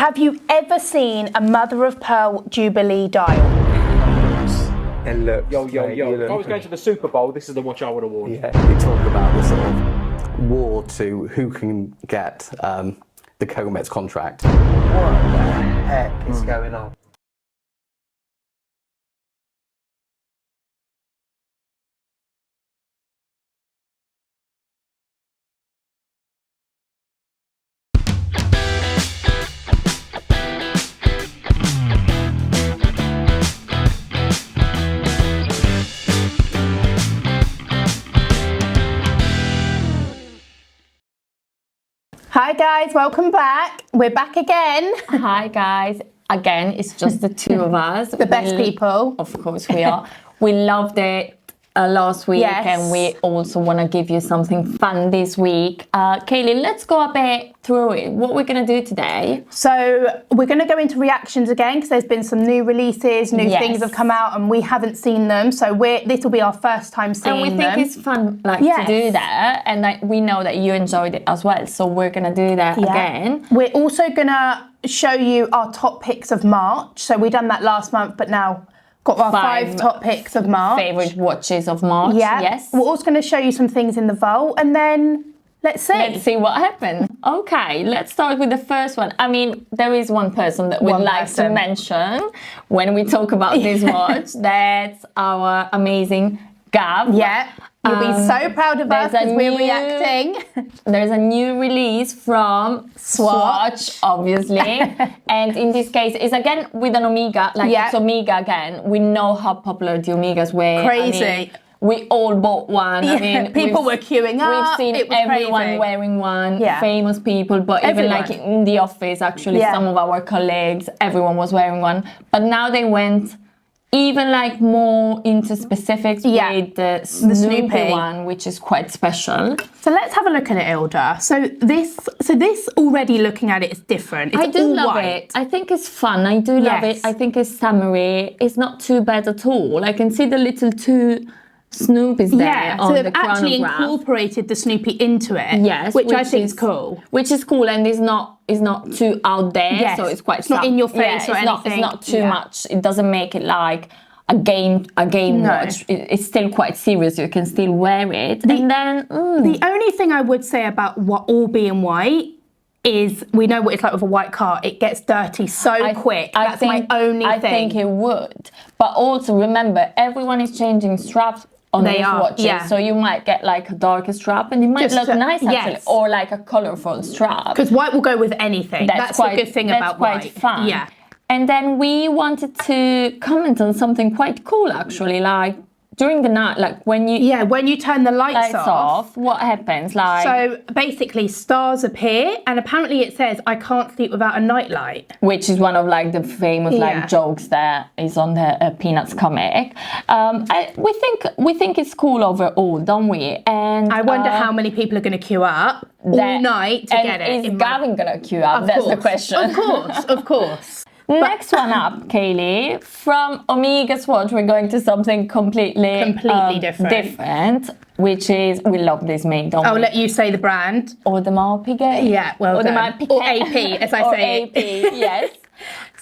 Have you ever seen a mother of pearl Jubilee dial? And look, Yo. If I was going to the Super Bowl, this is the watch I would have worn. yeah, you're talking about the sort of war to who can get the Comets contract. What the heck is going on? Hi guys, welcome back. We're back again. Hi guys. Again, it's just the two of us. The best people. Of course we are. We loved it last week, Yes. and we also want to give you something fun this week. Kaylee, let's go a bit through it. What we're going to do today. So we're going to go into reactions again because there's been some new releases, new Yes. things have come out and we haven't seen them. So this will be our first time seeing And we them. think it's fun Yes. to do that, and we know that you enjoyed it as well, so we're going to do that again. We're also going to show you our top picks of March. So we done that last month, but now got our five top picks of March. Favorite watches of March. Yeah. Yes. We're also going to show you some things in the vault and then let's see. Let's see what happened. Okay, let's start with the first one. I mean, there is one person that we'd One like person. to mention when we talk about this watch. That's our amazing Gab. Yeah. You'll be so proud of us there's a because we're new- reacting. There's a new release from Swatch, obviously. And in this case, it's again with an Omega, Yeah. it's Omega again. We know how popular the Omegas were. Crazy. I mean, we all bought one. I mean, People were queuing up. We've seen It was everyone crazy. wearing one, Yeah. famous people, but even Everyone. like in the office, actually, Yeah. some of our colleagues, everyone was wearing one. But now they went even like more into specifics Yeah. with the Snoopy. Snoopy one, which is quite special. So let's have a look at it, Ilda. So this already looking at it is different. It's I do all love white. it. I think it's fun. I do love Yes. it. I think it's summery. It's not too bad at all. I can see the little two Snoopies there Yeah, so on they've the actually chronograph. incorporated the Snoopy into it. Yes, which I think is cool. Which is cool, and it's not too out there. Yes, So it's quite. it's not in your face or it's anything. Not too Yeah. much. It doesn't make it like a game No. watch. It's still quite serious. You can still wear it, and then The only thing I would say about what all being white is we know what it's like with a white car. It gets dirty so quick. That's my only I thing. think it would. But also remember, everyone is changing straps on They these are, watches. yeah. So you might get like a darker strap and it might Just look nice actually. yes. Or like a colourful strap. Because white will go with anything. That's the good thing that's about quite white. fun. Yeah. And then we wanted to comment on something quite cool actually, like during the night, like when you Yeah, when you turn the lights off. what happens? Like So basically stars appear and apparently it says I can't sleep without a nightlight. which is one of like the famous Yeah. like jokes that is on the Peanuts comic. We think it's cool overall, don't we? And I wonder how many people are going to queue up all night to and get it. Is in my- Gavin gonna queue up? Of That's the course, question. Of course, of course. Next one up, Kaylee. From Omega Swatch, we're going to something completely different, which is, we love this mate, don't I'll we? let you say the brand. Audemars Piguet. Yeah, well Audemars done. Piguet. Or AP, as I Or say AP, it. yes.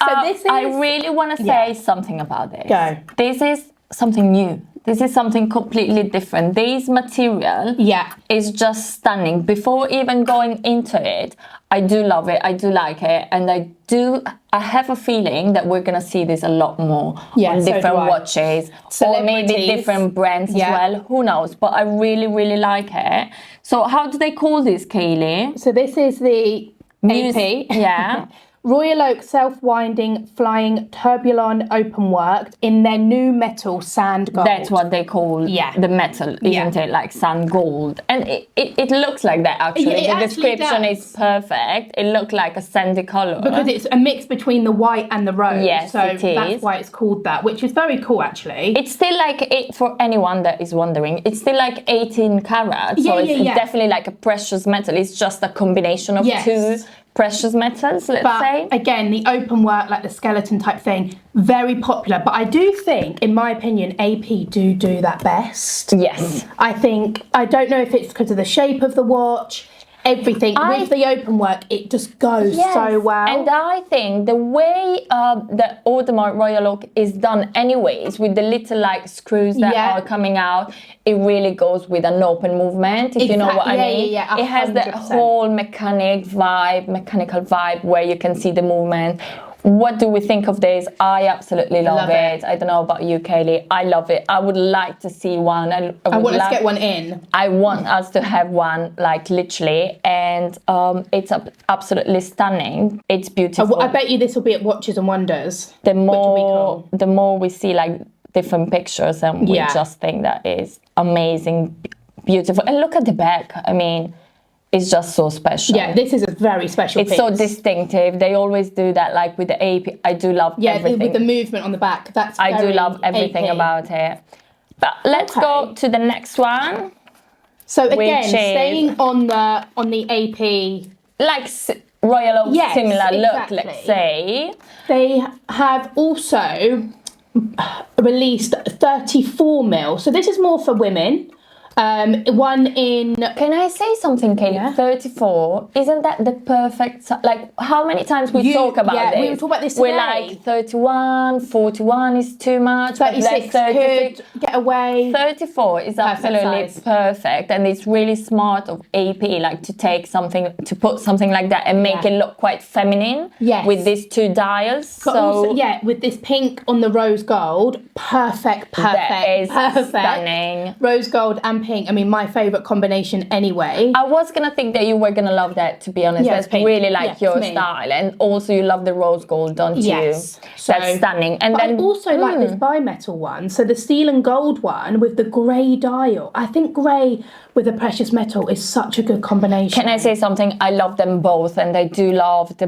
So this is... I really want to say something about this. Go. This is something new. This is something completely different. This material is just stunning. Before even going into it, I do love it. I do like it. And I have a feeling that we're going to see this a lot more on so different do I. watches. Or maybe Celebrities. different brands as well. Who knows? But I really, really like it. So how do they call this, Kaylee? So this is the AP. Yeah. Royal Oak self-winding flying tourbillon open-worked in their new metal sand gold. That's what they call the metal, isn't it? Like sand gold. And it looks like that actually. It The actually description does. is perfect. It looks like a sandy colour. Because it's a mix between the white and the rose. Yes, so it is. that's why it's called that, which is very cool actually. It's still like, for anyone that is wondering, it's still like 18 carats. So it's definitely like a precious metal. It's just a combination of two precious metals, let's say. Again, the open work, like the skeleton type thing, very popular. But I do think, in my opinion, AP do that best. Yes. I don't know if it's because of the shape of the watch. everything. With the open work, it just goes so well. And I think the way the Audemars Royal Oak is done anyways, with the little like screws that are coming out, it really goes with an open movement, if you know what I mean. It has that whole mechanical vibe where you can see the movement. What do we think of this? I absolutely love it. I don't know about you, Kaylee. I love it. I would like to see one. I want us to get one in. I want us to have one, like literally, and it's absolutely stunning. It's beautiful. I bet you this will be at Watches and Wonders. The more we see like different pictures, and we just think that is amazing, beautiful. And look at the back. I mean, it's just so special. Yeah, this is a very special piece. It's so distinctive. They always do that, like with the AP. I do love everything. With the movement on the back. I do love everything about it. But let's go to the next one. So again, staying on the AP, like Royal Oak similar look, let's say. They have also released 34mm. So this is more for women. One in... Can I say something, Kaylee? Yeah. 34, isn't that the perfect... Like, how many times we talk about this? We talk about this today. We're like, 31, 41 is too much. 36 could get away. 34 is absolutely perfect. And it's really smart of AP, like, to take something, to put something like that and make it look quite feminine. Yes. With these two dials. But also, with this pink on the rose gold, perfect. That is stunning. Rose gold and pink. I mean, my favourite combination anyway. I was going to think that you were going to love that, to be honest. That's pink. Really like your style. And also you love the rose gold, don't you? Yes. So, that's stunning. And then I also like this bimetal one. So the steel and gold one with the grey dial. I think grey with a precious metal is such a good combination. Can I say something? I love them both, and I do love the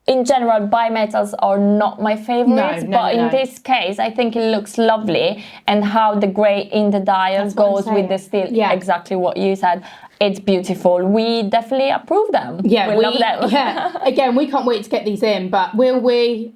in general, bimetals are not my favorites, but in this case, I think it looks lovely. And how the grey in the dials goes with the steel, exactly what you said. It's beautiful. We definitely approve them. Yeah, we love them. Yeah. Again, we can't wait to get these in, but will we?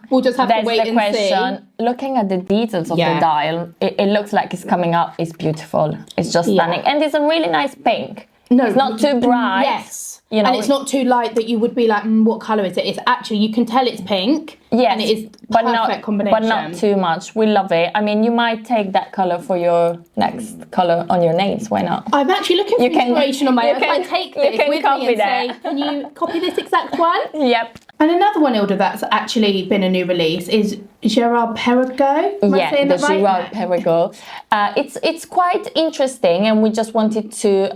We'll just have to wait and see. That's the question. Looking at the details of the dial, it looks like it's coming up. It's beautiful. It's just stunning. And it's a really nice pink. No, it's not too bright. Yes. You know, and it's not too light that you would be like, what colour is it? It's actually, you can tell it's pink. Yes, and it is perfect combination. But not too much. We love it. I mean, you might take that colour for your next colour on your nails. Why not? I'm actually looking for inspiration on my own. I take this with me and say, can you copy this exact one? Yep. And another one, Ilda, that's actually been a new release is Girard-Perregaux. Yeah, the Girard-Perregaux. It's quite interesting, and we just wanted to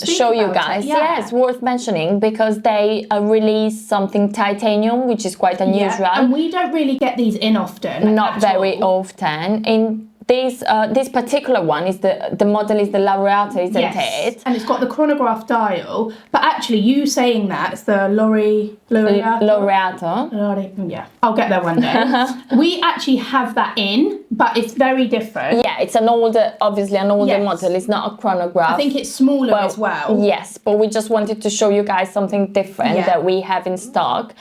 show you guys. Yeah, it's worth mentioning because they released something titanium, which is quite unusual. Yeah, and we don't really get these in often. Not very often. In this particular one is the model is the Laureato, isn't it? And it's got the chronograph dial. But actually, you saying that it's the Laureato. Yeah, I'll get there one day. We actually have that in, but it's very different. Yeah, it's an older model. It's not a chronograph. I think it's smaller as well. Yes, but we just wanted to show you guys something different that we have in stock.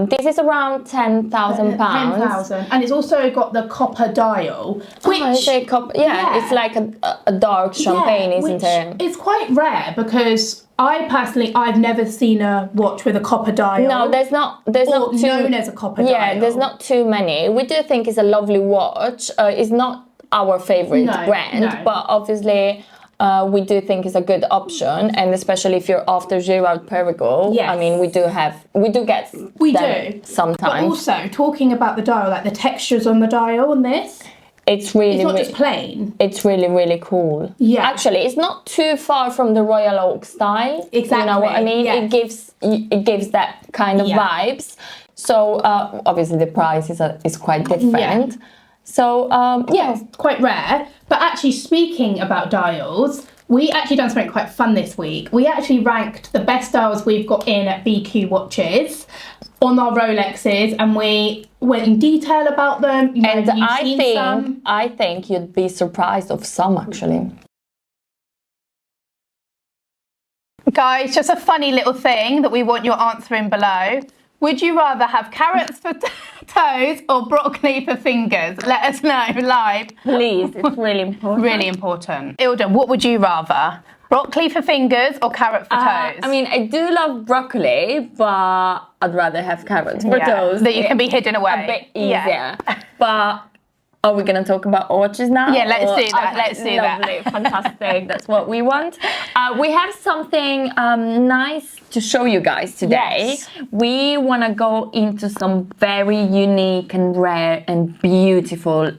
This is around £10,000. 10,000, and it's also got the copper dial. It's like a dark champagne, isn't it? It's quite rare because I've never seen a watch with a copper dial. No, there's not too known as a copper dial. Yeah, there's not too many. We do think it's a lovely watch. It's not our favorite brand, but obviously we do think it's a good option, and especially if you're after Girard-Perregaux. Yes. I mean, we do get them sometimes. But also talking about the dial, like the textures on the dial on this. It's not just plain. It's really, really cool. Yeah. Actually, it's not too far from the Royal Oak style. Exactly. You know what I mean? Yes. It gives that kind of vibes. So obviously the price is quite different. Yeah. So it's quite rare. But actually, speaking about dials, we actually done something quite fun this week. We actually ranked the best dials we've got in at BQ Watches on our Rolexes, and we went in detail about them. I think you'd be surprised of some, actually. Guys, just a funny little thing that we want your answer in below. Would you rather have carrots for toes or broccoli for fingers? Let us know live. Please, it's really important. Really important. Ilda, what would you rather? Broccoli for fingers or carrot for toes? I mean, I do love broccoli, but I'd rather have carrots for toes. That you can be hidden away. A bit easier. But are we going to talk about watches now? Yeah, let's do that. Let's do that. Lovely, fantastic. That's what we want. We have something nice to show you guys today. Yes. We want to go into some very unique and rare and beautiful,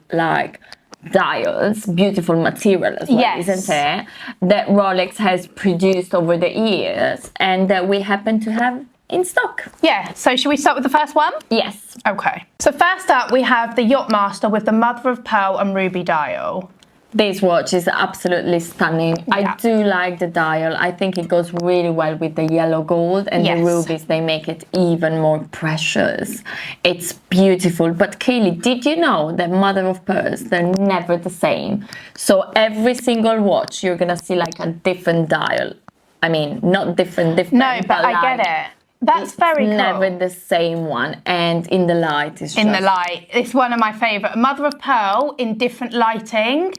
dials, beautiful material as well, isn't it? That Rolex has produced over the years and that we happen to have in stock. Yeah, so should we start with the first one? Yes. Okay. So first up, we have the Yachtmaster with the mother of pearl and ruby dial. This watch is absolutely stunning. Yeah. I do like the dial. I think it goes really well with the yellow gold and the rubies. They make it even more precious. It's beautiful. But Kaylee, did you know that mother of pearls, they're never the same? So every single watch, you're going to see like a different dial. I mean, not different. No, but I get it. That's very cool. Never the same one, and in the light is in the light. It's one of my favourite. Mother of pearl in different lighting.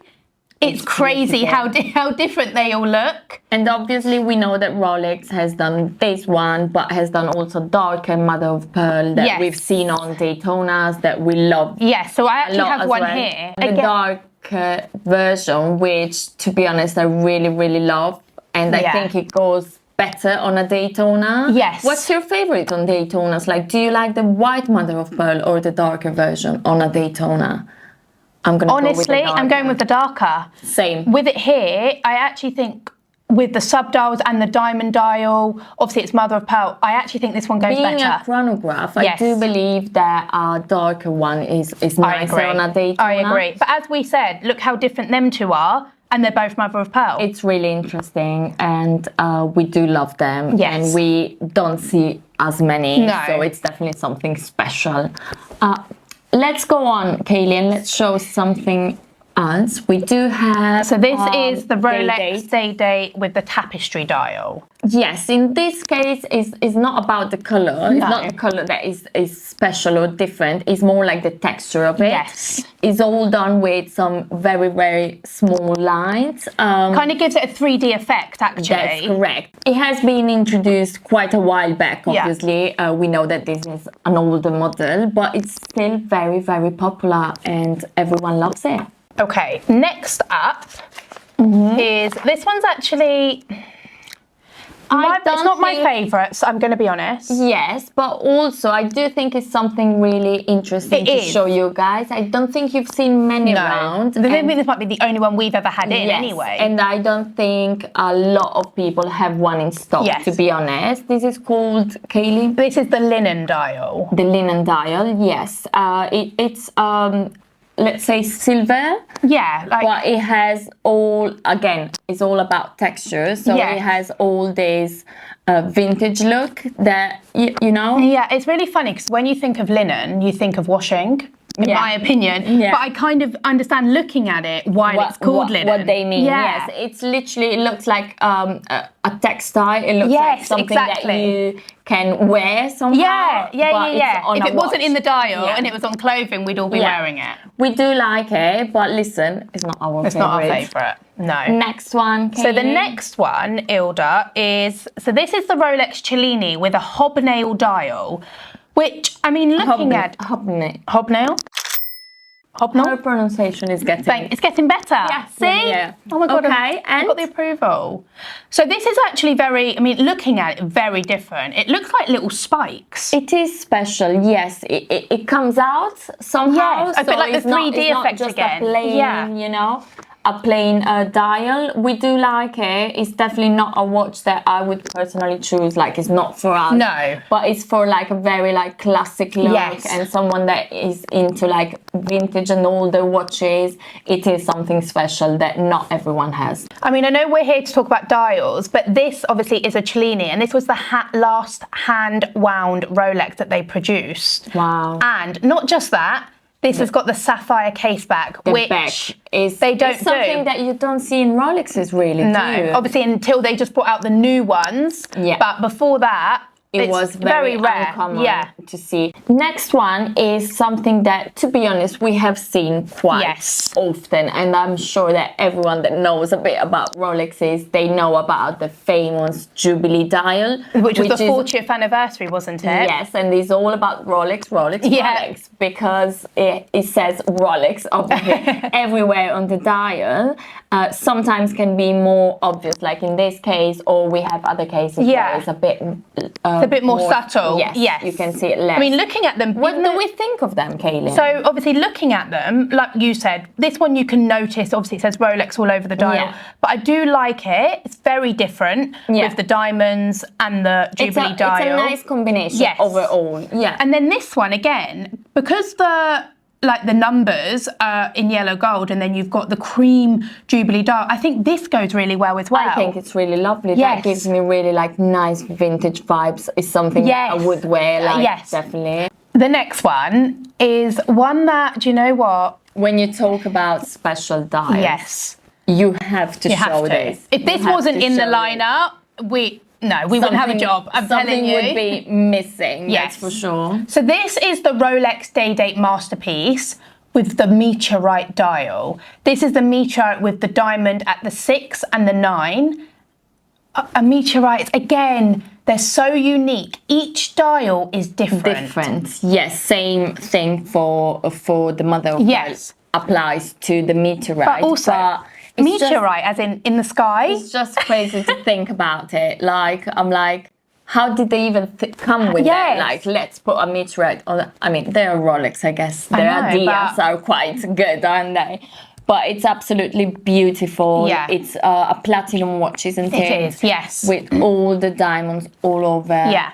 It's crazy how different they all look. And obviously we know that Rolex has done this one, but has done also darker mother of pearl that we've seen on Daytonas that we love. Yes, so I actually have one here. The darker version, which to be honest I really, really love. And I think it goes better on a Daytona. Yes. What's your favorite on Daytonas? Like, do you like the white mother of pearl or the darker version on a Daytona? Honestly, I'm going with the darker. Same. With it here, I actually think with the subdials and the diamond dial, obviously it's mother of pearl, I actually think this one goes better. Being a chronograph, I do believe that a darker one is nicer on a Daytona. I agree. But as we said, look how different them two are. And they're both mother of pearl. It's really interesting, and we do love them. Yes. And we don't see as many, no. So it's definitely something special. Let's go on, Kaylee, and let's show something else. We do have... So this is the Rolex Day-Date with the tapestry dial. Yes, in this case, it's not about the colour. No. It's not the colour that is special or different. It's more like the texture of it. Yes. It's all done with some very, very small lines. Kind of gives it a 3D effect, actually. That's correct. It has been introduced quite a while back, obviously. We know that this is an older model, but it's still very, very popular and everyone loves it. Okay, next up is... This one's actually... it's not my favourite, so I'm going to be honest. Yes, but also I do think it's something really interesting to show you guys. I don't think you've seen many around. I think this might be the only one we've ever had in anyway. And I don't think a lot of people have one in stock, to be honest. This is called, Kaylee? This is the linen dial. The linen dial, yes. It's... let's say silver. Yeah. But it has all, again, it's all about texture. So it has all this vintage look that, you know. Yeah, it's really funny because when you think of linen, you think of washing. In my opinion, but I kind of understand looking at it why it's called linen. What they mean, yes. It's literally, it looks like a textile. It looks like something that you can wear somehow. Yeah. If it wasn't in the dial and it was on clothing, we'd all be wearing it. We do like it, but listen, it's not our It's not our favourite. No. Next one, Kaylee. So the next one, Ilda, is... So this is the Rolex Cellini with a hobnail dial. Which, I mean, looking at... Hobnail. Hobnail? Hobnail? Her pronunciation is getting... It's getting better. Yeah. See? Yeah. Oh my God. Okay, I got the approval. So this is actually very... I mean, looking at it, very different. It looks like little spikes. It is special, yes. It comes out somehow. Yes, a bit like the 3D effect just again. A plain, you know, a plain dial. We do like it. It's definitely not a watch that I would personally choose. Like, it's not for us. No. But it's for like a very like classic look and someone that is into like vintage and older watches. It is something special that not everyone has. I mean, I know we're here to talk about dials, but this obviously is a Cellini, and this was the last hand-wound Rolex that they produced. Wow. And not just that, this has got the sapphire case back, which they don't do. Something that you don't see in Rolexes, really. No, obviously until they just brought out the new ones. Yeah. But before that, It was very rare. uncommon Yeah. to see. Next one is something that, to be honest, we have seen quite often, and I'm sure that everyone that knows a bit about Rolexes, they know about the famous Jubilee dial, which was the 40th anniversary, wasn't it? Yes, and it's all about Rolex, because it says Rolex everywhere on the dial. Sometimes can be more obvious, like in this case, or we have other cases where it's a bit more subtle. Yes, you can see it less. I mean, looking at them, what do we think of them, Kaylee? So obviously looking at them, like you said, this one you can notice, obviously it says Rolex all over the dial, but I do like it. It's very different with the diamonds and the Jubilee dial. It's a nice combination overall. Yeah. And then this one again, because the numbers are in yellow gold and then you've got the cream Jubilee dial, I think this goes really well as well. I think it's really lovely. That gives me really like nice vintage vibes. It's something that I would wear, definitely. The next one is one that, do you know what? When you talk about special dials, you have to show this. If this wasn't in the lineup, we wouldn't have a job. I'm telling you. Something would be missing, that's for sure. So this is the Rolex Day-Date Masterpiece with the meteorite dial. This is the meteorite with the diamond at the 6 and the 9. A meteorite, again, they're so unique. Each dial is different. Yes, same thing for the mother of pearl applies to the meteorite. But also, meteorite as in the sky. It's just crazy to think about it. Like, I'm like, how did they even come with that? Like, let's put a meteorite on. I mean, they're Rolex, I guess. Their ideas are quite good, aren't they? But it's absolutely beautiful. Yeah. It's a platinum watch, isn't it? It is, yes. With all the diamonds all over. Yeah.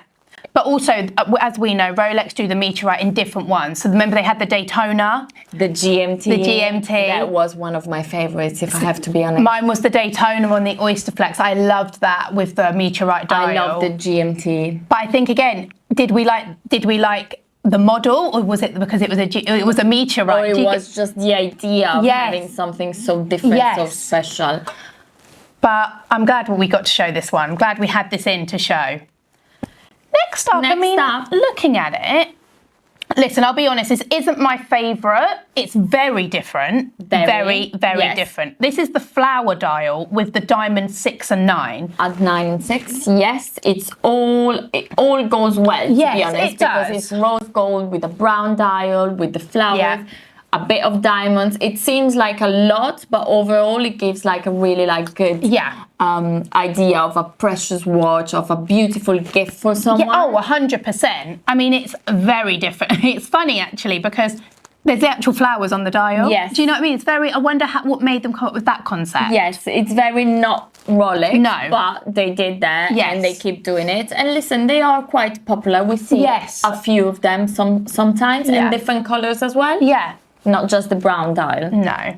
But also, as we know, Rolex do the meteorite in different ones. So remember they had the Daytona. The GMT. The GMT. That was one of my favourites, if I have to be honest. Mine was the Daytona on the Oyster Flex. I loved that with the meteorite dial. I loved the GMT. But I think, again, did we like the model, or was it because it was a meteorite? Or it was just the idea of having something so different, so special. But I'm glad we got to show this one. I'm glad we had this in to show. Next up, looking at it, listen, I'll be honest, this isn't my favourite. It's very different. Very different. This is the flower dial with the diamond 6 and 9. At 9 and 6, yes. It all goes well, to be honest. Because it's rose gold with a brown dial, with the flowers, a bit of diamonds. It seems like a lot, but overall it gives like a really good idea of a precious watch, of a beautiful gift for someone. Yeah, 100%. I mean, it's very different. It's funny actually because there's the actual flowers on the dial. Yes. Do you know what I mean? It's very. I wonder what made them come up with that concept. Yes, it's very not Rolex. No, but they did that, and they keep doing it. And listen, they are quite popular. We see a few of them sometimes in different colors as well. Yeah. Not just the brown dial. No.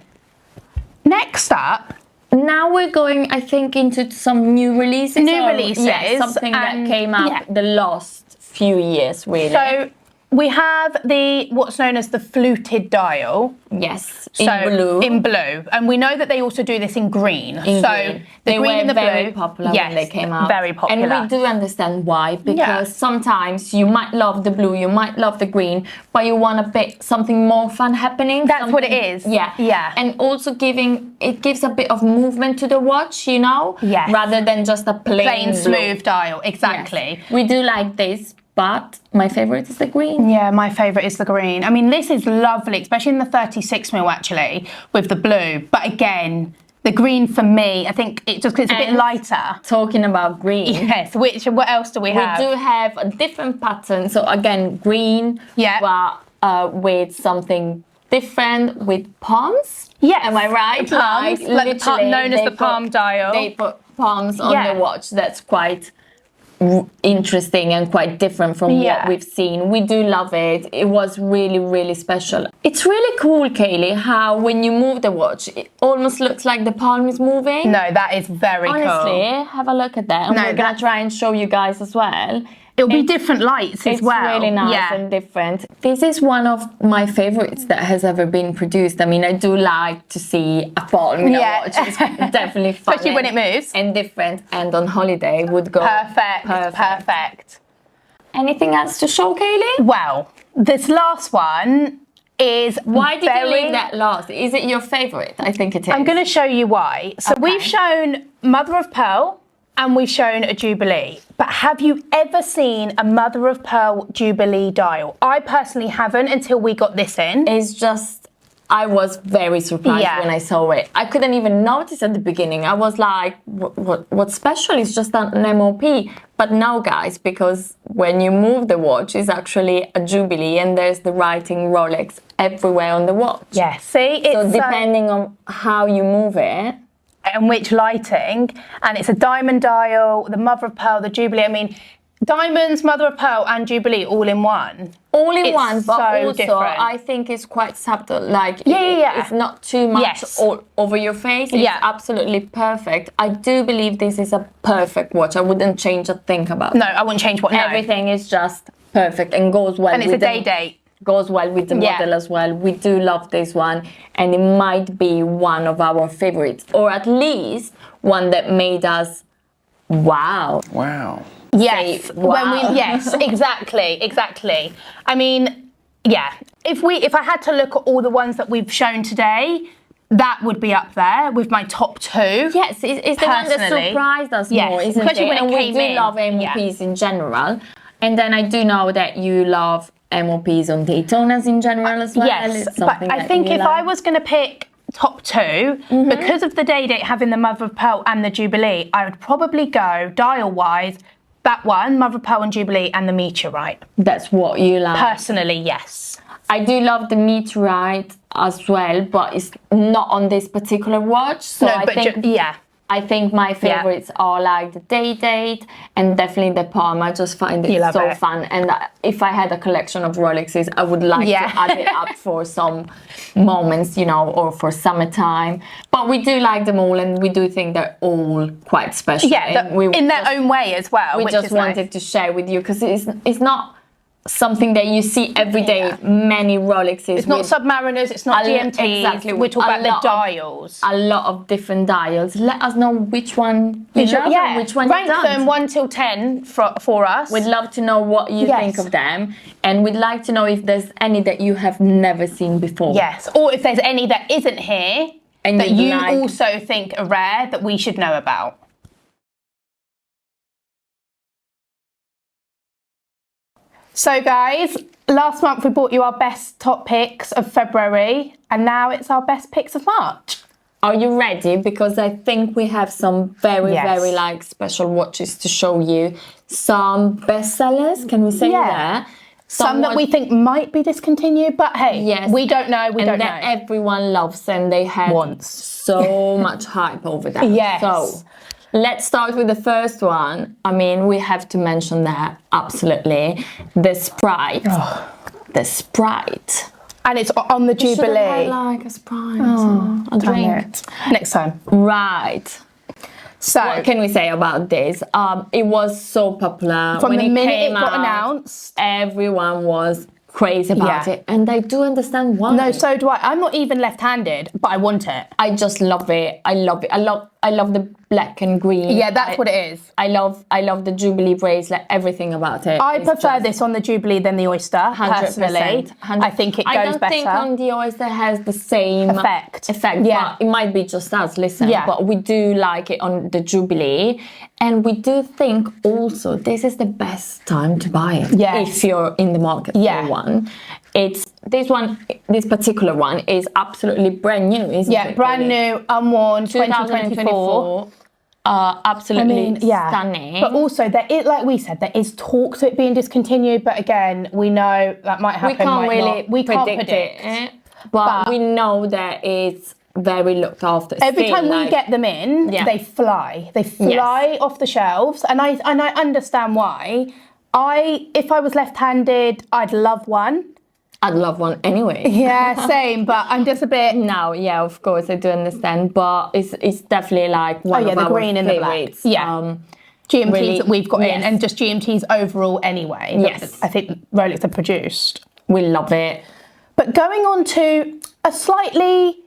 Next up. Now we're going, I think, into some new releases. Yes, something that came out the last few years, really. So we have what's known as the fluted dial. Yes, in blue. And we know that they also do this in green. The green were and the very blue, popular when they came out. Very popular. And we do understand why, because sometimes you might love the blue, you might love the green, but you want a bit something more fun happening. That's what it is. Yeah. And also it gives a bit of movement to the watch, you know? Yes. Rather than just a plain smooth dial. Exactly. Yes. We do like this. But my favourite is the green. Yeah, my favourite is the green. I mean, this is lovely, especially in the 36mm actually, with the blue. But again, the green for me, I think it's a bit lighter. Talking about green. Yes, what else do we have? We do have a different pattern. So again, green, but with something different, with palms. Yeah, am I right? Palms, known as the palm dial. They put palms on the watch. That's quite interesting and quite different from what we've seen. We do love it. It was really, really special. It's really cool, Kaylee, how when you move the watch, it almost looks like the palm is moving. No, that is very cool. Honestly, have a look at that. And we're going to try and show you guys as well. It'll be different lights as well. It's really nice and different. This is one of my favorites that has ever been produced. I mean, I do like to see a palm in a watch. It's definitely fun. Especially when it moves. And different. And on holiday would go perfect. Anything else to show, Kaylee? Well, this last one is Why did you leave that last? Is it your favourite? I think it is. I'm going to show you why. So we've shown Mother of Pearl and we've shown a Jubilee. But have you ever seen a Mother of Pearl Jubilee dial? I personally haven't until we got this in. It's just, I was very surprised when I saw it. I couldn't even notice at the beginning. I was like, what's special? It's just an MOP. But now, guys, because when you move the watch, it's actually a Jubilee and there's the writing Rolex everywhere on the watch. Yeah, see? So depending on how you move it. And which lighting. And it's a diamond dial, the Mother of Pearl, the Jubilee. I mean, diamonds, Mother of Pearl and Jubilee all in one. All in one, but so also different. I think it's quite subtle. Like, yeah. It's not too much all over your face. It's absolutely perfect. I do believe this is a perfect watch. I wouldn't change a thing about it. No, I wouldn't change what. Everything is just perfect and goes well. And it's with a day date. Goes well with the model as well. We do love this one, and it might be one of our favorites, or at least one that made us wow. Wow. Yes. Say, wow. Yes, exactly. I mean, yeah. If I had to look at all the ones that we've shown today, that would be up there with my top two. Yes, it's the one that surprised us more, isn't especially it? when it and came we do in. love MOPs in general. And then I do know that you love MOPs on Daytonas in general as well. Yes, but I think if I was going to pick top two, because of the day date having the Mother of Pearl and the Jubilee, I would probably go dial-wise, that one, Mother of Pearl and Jubilee, and the Meteorite. That's what you like. Personally, yes. I do love the Meteorite as well, but it's not on this particular watch. So No, I but think, I think my favorites are like the day date and definitely the Palm. I just find it so fun. And if I had a collection of Rolexes, I would like to add it up for some moments, you know, or for summertime. But we do like them all, and we do think they're all quite special. Yeah, in their own way as well. We just wanted to share with you because it's not something that you see every day. Many Rolexes. It's not Submariners, it's not GMTs. Exactly. We're talking about the dials. A lot of different dials. Let us know which one you love and which one rank you don't. them 1 till 10 for us. We'd love to know what you think of them, and we'd like to know if there's any that you have never seen before. Yes, or if there's any that isn't here and that you also think are rare that we should know about. So guys, last month we brought you our best top picks of February, and now it's our best picks of March. Are you ready? Because I think we have some very like special watches to show you. Some bestsellers, can we say that? Some that we think might be discontinued, but hey, we don't know, we don't know. And that everyone loves and they have so much hype over that. Yes. So let's start with the first one. I mean, we have to mention that, absolutely. The Sprite. The Sprite. And it's on the Jubilee. Should have had like a Sprite. A drink. Next time. Right. So what can we say about this? It was so popular. From when the minute it got announced, everyone was crazy about it, and I do understand why. No, so do I. I'm not even left-handed, but I want it. I just love it. I love it. I love the black and green. Yeah, that's what it is. I love the Jubilee bracelet. Everything about it. I prefer this on the Jubilee than the Oyster. 100%. Personally, I think it goes better. I don't think on the Oyster has the same effect. Yeah, but it might be just us. Listen, but we do like it on the Jubilee, and we do think also this is the best time to buy it. Yeah, if you're in the market for one. It's this particular one is absolutely brand new, isn't it? Yeah, brand new, unworn, 2024. Absolutely stunning. But also, there is, like we said, there is talk to it being discontinued. But again, we know that might happen. We can't really predict it. But we know that it's very looked after. Every time we get them in, they fly. They fly off the shelves, and I understand why. If I was left-handed, I'd love one. I'd love one anyway. Yeah, same, but I'm just a bit... No, yeah, of course, I do understand, but it's definitely like one of the our green and favorites. The black. Yeah. GMTs really, that we've got in, and just GMTs overall anyway. Yes. I think Rolex have produced. We love it. But going on to a slightly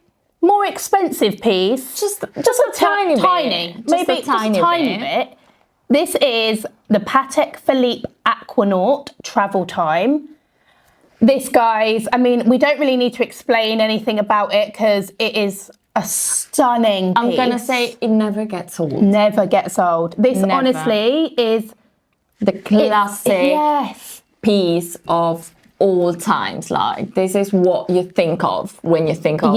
more expensive piece. Just a tiny bit. Maybe just a tiny bit. This is the Patek Philippe Aquanaut Travel Time. This, guys, I mean, we don't really need to explain anything about it because it is a stunning piece. I'm gonna say it never gets old. Never gets old. This Never. honestly is The classic yes. piece of all times. Like, this is what you think of when you think of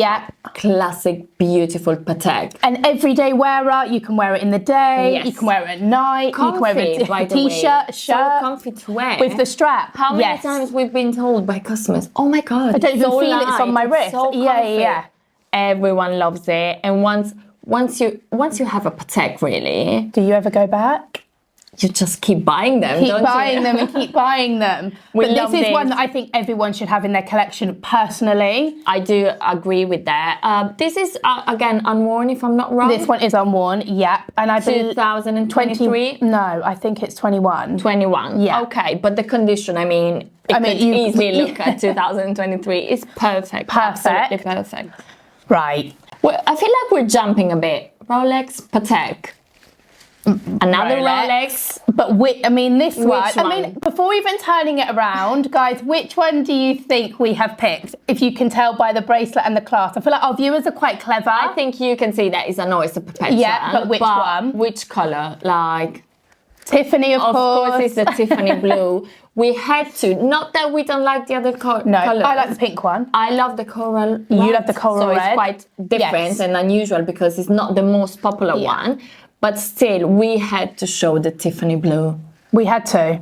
classic, beautiful Patek. An everyday wearer. You can wear it in the day. Yes. You can wear it at night. Comfy, you can wear it by with the a t-shirt, a shirt. So comfy to wear. With the strap. How many times we've been told by customers, oh my God, I don't even so feel it's on my light, wrist. it's so Yeah. comfy. Everyone loves it. And once you have a Patek, really, Do you ever go back? you just keep buying them, Keep don't buying you? them and keep buying them. We But love this is this. one that I think everyone should have in their collection personally. I do agree with that. This is, again, unworn, if I'm not wrong. This one is unworn, yep. And I believe 2023? No, I think it's 21. 21. Yeah. Okay, but the condition, I mean, could easily look at 2023. It's perfect. Absolutely perfect. Right. Well, I feel like we're jumping a bit. Rolex, Patek. Another Rolex. But this one, one? I mean, before even turning it around, guys, which one do you think we have picked? If you can tell by the bracelet and the clasp. I feel like our viewers are quite clever. I think you can see that it's a perpetual. Yeah, but which one? Which colour? Like, Tiffany, of course. Of course, it's the Tiffany blue. We had to. Not that we don't like the other colours. No, I like the pink one. I love the coral red. You love the coral red. So it's quite different and unusual because it's not the most popular one. But still, we had to show the Tiffany blue. We had to.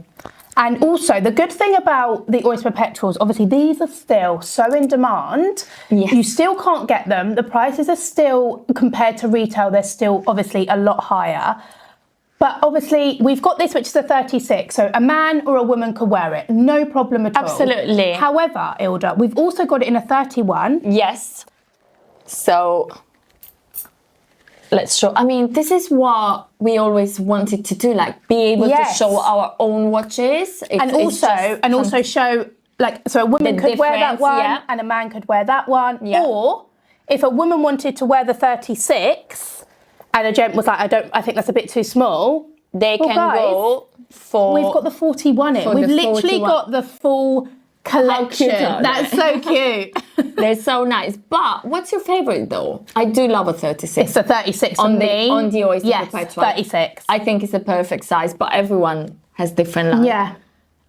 And also, the good thing about the Oyster Perpetuals, obviously, these are still so in demand. Yes. You still can't get them. The prices are still, compared to retail, they're still obviously a lot higher. But obviously, we've got this, which is a 36. So a man or a woman could wear it. No problem at all. Absolutely. However, Ilda, we've also got it in a 31. Yes. So let's show. I mean, this is what we always wanted to do, like be able to show our own watches. And also show, like, so a woman could wear that one and a man could wear that one. Yeah. Or if a woman wanted to wear the 36 and a gent was like, I think that's a bit too small, they can go for... We've got the 41 in. We've literally got the full collection. That's so cute. They're so nice. But what's your favourite though? I do love a 36. It's a 36 on me. On the Oyster Perpetual. 36. I think it's a perfect size, but everyone has different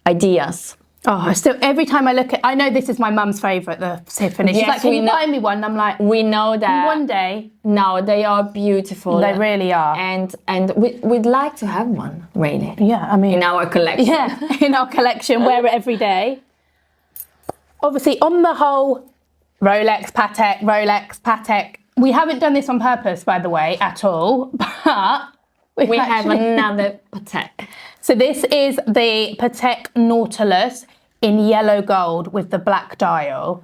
ideas. Oh, still, every time I look at, I know this is my mum's favourite, the Tiffany. She's like, can you buy me one? And I'm like, we know that. One day. No, they are beautiful. They really are. And we'd like to have one, really. Yeah, I mean. In our collection. Yeah, in our collection, wear it every day. Obviously, on the whole, Rolex, Patek. We haven't done this on purpose, by the way, at all. But we have another Patek. So this is the Patek Nautilus in yellow gold with the black dial.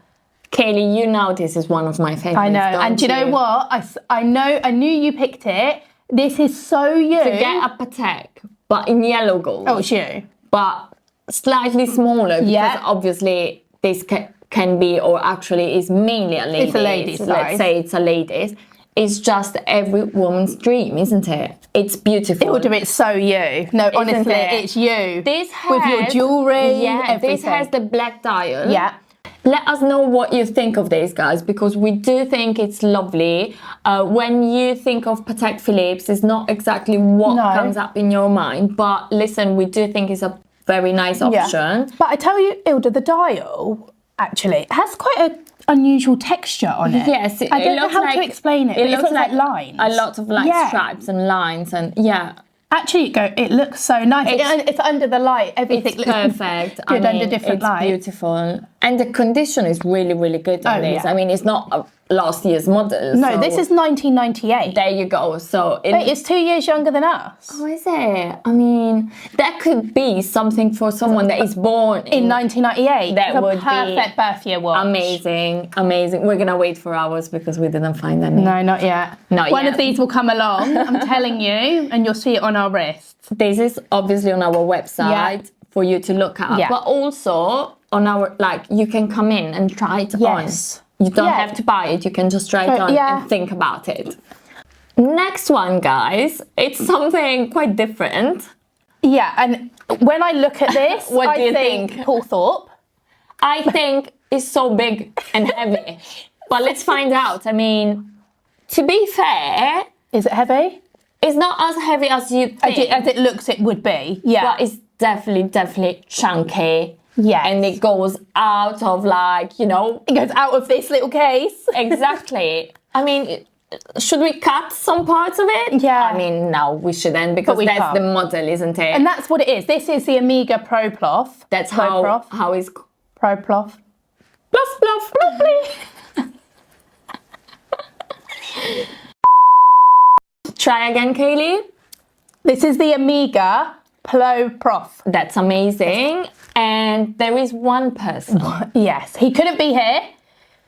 Kaylee, you know this is one of my favourites. I know, and do you know what? I knew you picked it. This is so you. To get a Patek, but in yellow gold. Oh, it's you. But slightly smaller because obviously this can be, or actually is mainly a ladies. It's a ladies size. Let's say it's a ladies. It's just every woman's dream, isn't it? It's beautiful. Ilda, it's so you. No, honestly, it's you. This has, with your jewellery, everything. This has the black dial. Yeah. Let us know what you think of this, guys, because we do think it's lovely. When you think of Patek Philippe, it's not exactly what comes up in your mind. But listen, we do think it's a very nice option. But I tell you, Ilda, the dial actually has quite an unusual texture on it. Yes, I don't know how to explain it. It looks like lines. A lot of stripes and lines and Actually, it looks so nice. It's under the light. Everything looks perfect. Good under different light. It's beautiful. And the condition is really, really good on this. Yeah. I mean, it's not a last year's model. No, this is 1998. There you go. So it's 2 years younger than us. Oh, is it? I mean, that could be something for someone that is born in 1998. That would be a perfect birth year watch. Amazing. We're gonna wait for ours because we didn't find any. No, not yet. One of these will come along. I'm telling you, and you'll see it on our wrists. This is obviously on our website for you to look at, but also on our you can come in and try it on. You don't have to buy it. You can just try it on and think about it. Next one, guys. It's something quite different. Yeah, and When I look at this, What do I you think think? Paul Thorpe. I think it's so big and heavy. But let's find out. I mean, to be fair, Is it heavy? it's not as heavy as you think. As it looks, it would be. Yeah. But it's definitely chunky. Yes. And it goes out of like, you know. It goes out of this little case. Exactly. I mean, should we cut some parts of it? Yeah. I mean, no, we shouldn't because we that's can't. the model, isn't it? And that's what it is. This is the Omega PloProf. that's PloProf. how it's... PloProf. Bluff, bluff, bluff. Try again, Kaylee. This is the Omega PloProf. That's amazing. And there is one person. Yes, he couldn't be here.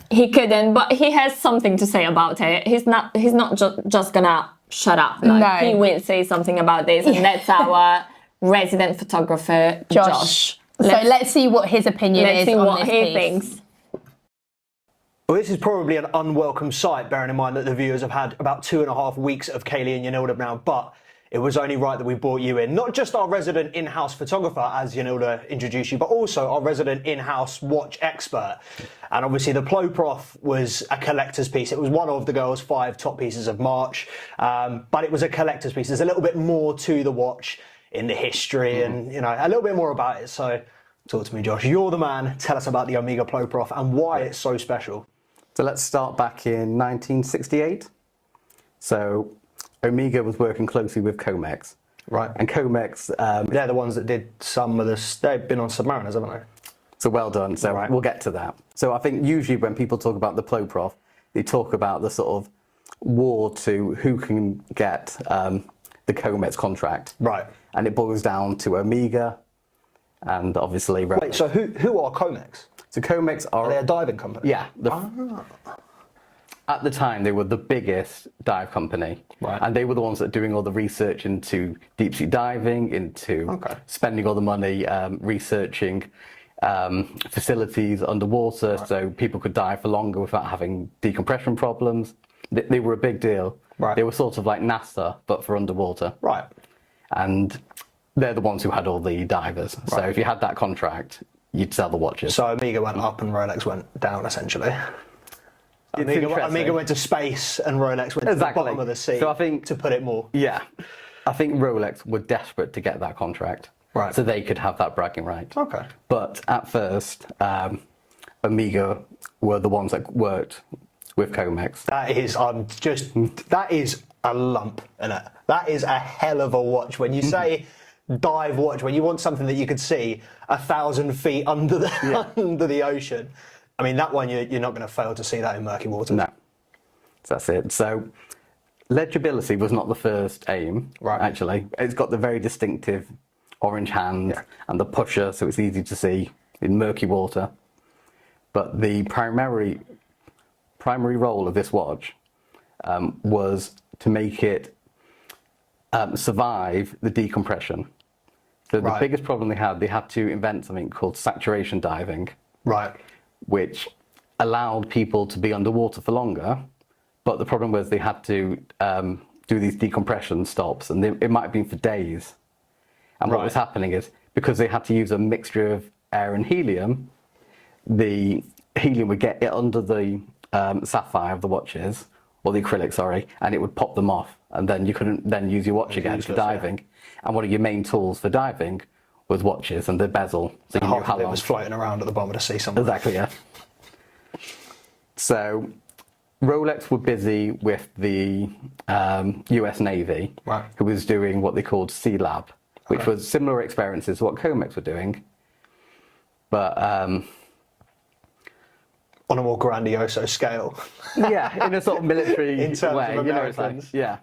He couldn't, but he has something to say about it. He's not just gonna shut up. Like, No. He will say something about this, and that's our resident photographer, Josh. Let's see what his opinion Let's is see on what this he piece. thinks. Well, this is probably an unwelcome sight, bearing in mind that the viewers have had about 2.5 weeks of Kaylee and Yanilda now, but it was only right that we brought you in. Not just our resident in-house photographer, as Yanilda introduced you, but also our resident in-house watch expert. And obviously the PloProf was a collector's piece. It was one of the girls' 5 top pieces of March, but it was a collector's piece. There's a little bit more to the watch in the history and, you know, a little bit more about it. So talk to me, Josh. You're the man. Tell us about the Omega PloProf and why it's so special. So let's start back in 1968. So Omega was working closely with Comex. Right. And Comex... They're the ones that did some of this. They've been on Submariners, haven't they? So well done. So Right. we'll get to that. So I think usually when people talk about the PloProf, they talk about the sort of war to who can get the Comex contract. Right. And it boils down to Omega and obviously... Wait, so who are Comex? So Comex are... Are they a diving company? Yeah. At the time, they were the biggest dive company. Right. And they were the ones that were doing all the research into deep sea diving, into spending all the money researching facilities underwater so people could dive for longer without having decompression problems. They were a big deal. Right. They were sort of like NASA, but for underwater. Right. And they're the ones who had all the divers. So if you had that contract, you'd sell the watches. So Omega went up and Rolex went down, essentially. Omega went to space and Rolex went to the bottom of the sea, so I think, to put it more. Yeah. I think Rolex were desperate to get that contract. Right. So they could have that bragging right. Okay. But at first, Omega were the ones that worked with Comex. That is a lump, isn't it? That is a hell of a watch. When you say dive watch, when you want something that you could see 1,000 feet under the under the ocean, I mean, that one you're not going to fail to see that in murky waters. No. So that's it. So legibility was not the first aim, Right. actually. It's got the very distinctive orange hand and the pusher, so it's easy to see in murky water. But the primary role of this watch was to make it survive the decompression. So the biggest problem they had to invent something called saturation diving. Right. Which allowed people to be underwater for longer, but the problem was they had to do these decompression stops, and it might have been for days. And what was happening is, because they had to use a mixture of air and helium, the helium would get it under the sapphire of the watches, or the acrylic, sorry, and it would pop them off, and then you couldn't then use your watch again for diving. And one of your main tools for diving was watches and the bezel. So you knew how long it was floating around at the bottom of the sea somewhere. Exactly, yeah. So Rolex were busy with the US Navy, who was doing what they called Sea Lab, which was similar experiences to what Comex were doing, but on a more grandioso scale. Yeah, in a sort of military in terms way, of you know, it's like, Americans. yeah.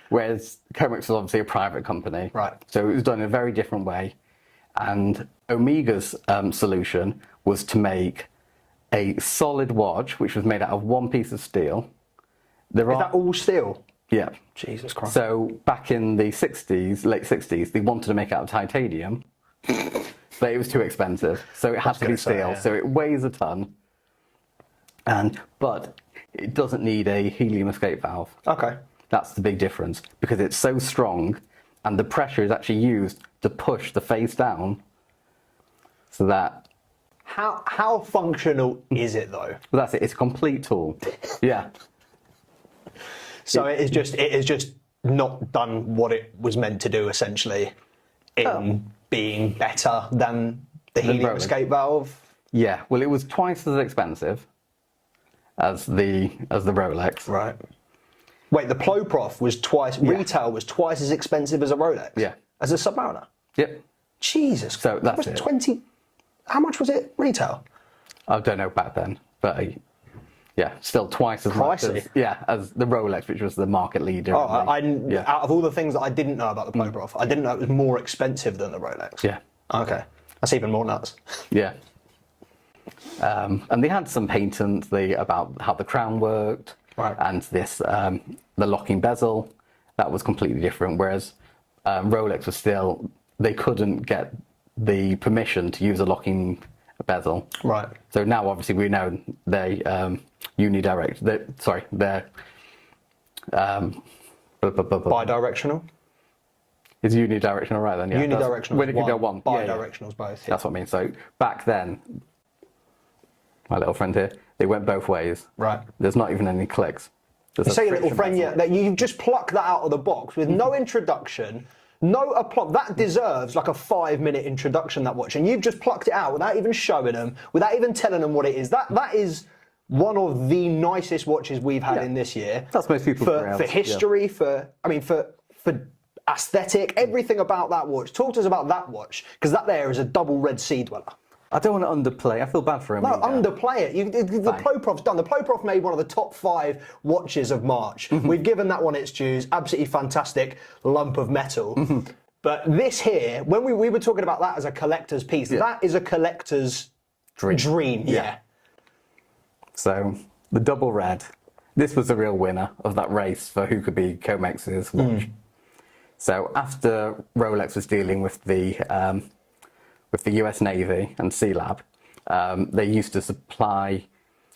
Whereas Comex was obviously a private company, Right. So it was done in a very different way. And Omega's solution was to make a solid watch, which was made out of one piece of steel. Is that all steel? Yeah. Jesus Christ. So back in the 60s, late 60s, they wanted to make it out of titanium, but it was too expensive. So it had to be steel. So it weighs a ton, but it doesn't need a helium escape valve. Okay. That's the big difference, because it's so strong and the pressure is actually used to push the face down, so that. How functional is it though? Well, that's it. It's a complete tool. Yeah. So it is just not done what it was meant to do, essentially, in being better than the helium escape valve. Yeah. Well, it was twice as expensive as the Rolex. Right. Wait, the PloProf was twice. Retail was twice as expensive as a Rolex. Yeah. As a Submariner. Yep. Jesus. So that's was it. 20. How much was it retail? I don't know back then, but yeah, still twice as much as, as the Rolex, which was the market leader. Out of all the things that I didn't know about the PloProf, I didn't know it was more expensive than the Rolex. Yeah. Okay. That's even more nuts. Yeah. And they had some patents about how the crown worked, right. And this the locking bezel, that was completely different. Whereas Rolex was still, they couldn't get the permission to use a locking bezel. Right. So now obviously we know they unidirect. They're bidirectional. Is unidirectional right then? Yeah. Unidirectional. When it can go one. Bidirectional is both. Yeah. That's what I mean. So back then, my little friend here, they went both ways. Right. There's not even any clicks. You say your little friend, that you just pluck that out of the box with no introduction. No aplomb. That deserves like a 5-minute introduction, that watch, and you've just plucked it out without even showing them, without even telling them what it is. That is one of the nicest watches we've had in this year. That's most people for history, for aesthetic, everything about that watch. Talk to us about that watch, because that there is a double red sea dweller. I don't want to underplay. I feel bad for him. No, underplay it. The PloProf's done. The PloProf made one of the top 5 watches of March. We've given that one its dues. Absolutely fantastic lump of metal. But this here, when we were talking about that as a collector's piece, that is a collector's dream. Yeah. So the double red, this was the real winner of that race for who could be Comex's watch. So after Rolex was dealing with the US Navy and Sea Lab, they used to supply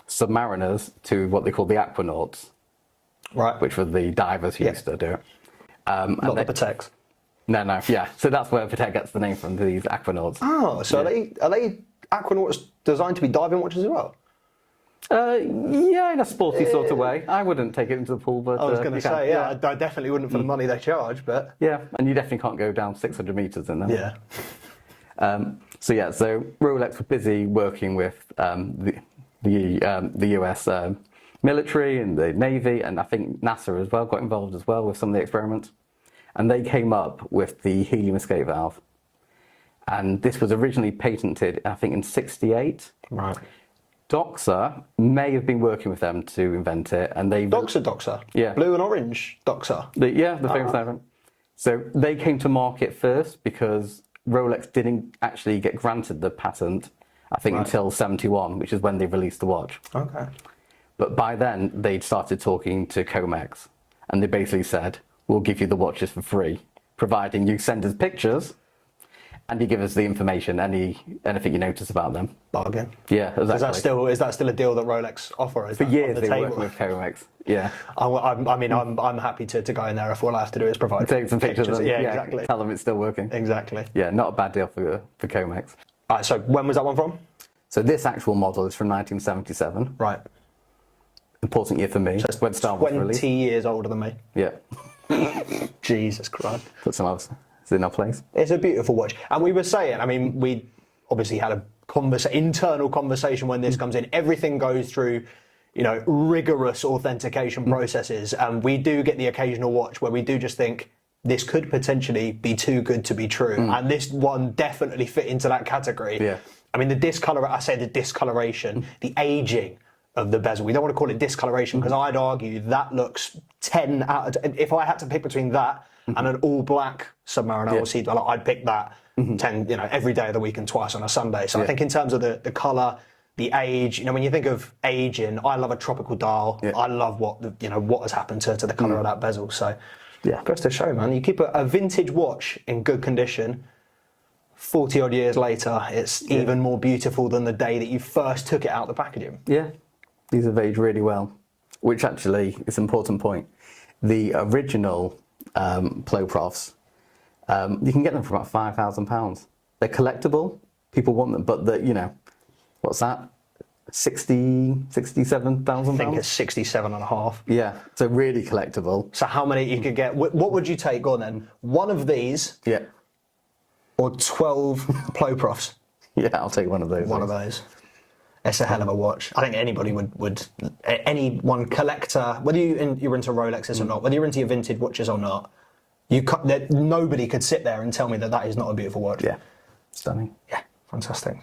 submariners to what they called the aquanauts, right? Which were the divers who used to do it. Not the Pateks. No, yeah. So that's where Patek gets the name from, these aquanauts. Oh, so are they aquanauts designed to be diving watches as well? Yeah, in a sporty sort of way. I wouldn't take it into the pool, but I was going to say, I definitely wouldn't for the money they charge, but yeah, and you definitely can't go down 600 meters in them. Yeah. So Rolex were busy working with the US military and the Navy, and I think NASA as well got involved as well with some of the experiments. And they came up with the helium escape valve. And this was originally patented, I think, in '68. Right. Doxa may have been working with them to invent it, and they Doxa. Yeah. Blue and orange Doxa. The famous diamond. So they came to market first because Rolex didn't actually get granted the patent, I think, until '71, which is when they released the watch. Okay. But by then, they'd started talking to Comex, and they basically said, we'll give you the watches for free, providing you send us pictures and you give us the information, anything you notice about them. Bargain. Yeah, exactly. Is that still a deal that Rolex offer? For years they worked with Comex. Yeah. I'm happy to go in there if all I have to do is provide take some pictures. Yeah, exactly. Tell them it's still working. Exactly. Yeah, not a bad deal for Comex. All right, so when was that one from? So this actual model is from 1977. Right. Important year for me. So it's when Star Wars 20 years older than me. Yeah. Jesus Christ. Put some else in our place. It's a beautiful watch. And we were saying, we obviously had a internal conversation when this comes in. Everything goes through, rigorous authentication processes. And we do get the occasional watch where we do just think, this could potentially be too good to be true. And this one definitely fit into that category. Yeah. The discoloration, the aging of the bezel. We don't want to call it discoloration because I'd argue that looks 10 out of 10. If I had to pick between that and an all black Submariner or Sea Dweller, I'd pick that 10, every day of the week and twice on a Sunday. So I think in terms of the colour, the age, when you think of aging, I love a tropical dial. I love what has happened to the colour of that bezel. So yeah, goes to show, man. You keep a vintage watch in good condition, 40 odd years later, it's even more beautiful than the day that you first took it out the packaging. Yeah, these have aged really well, which actually is an important point. The original PloProfs, You can get them for about £5,000. They're collectible. People want them, but what's that? 67,000. I think it's 67 and a half. Yeah, so really collectible. So how many you could get? What would you take? Go on then. One of these. Yeah. Or 12 PloProfs. Yeah, I'll take one of those. One of those. It's a hell of a watch. I think anybody would anyone collector, whether you're into Rolexes or not, whether you're into your vintage watches or not, nobody could sit there and tell me that is not a beautiful watch. Yeah, stunning. Yeah, fantastic.